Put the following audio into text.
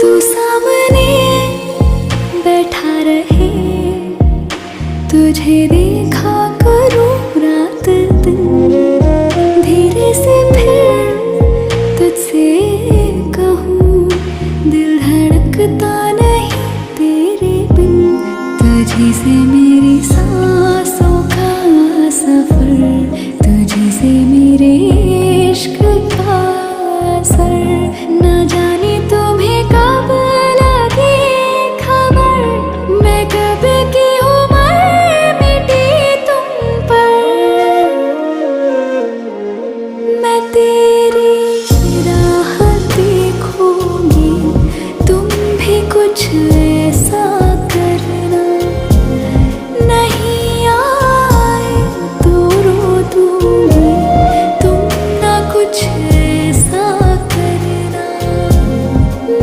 तू सामने बैठा रहे, तुझे देखा करूं रात दिन, धीरे से फिर तुझसे कहूं, दिल धड़कता नहीं तेरे बिन, तुझी से मेरी सांस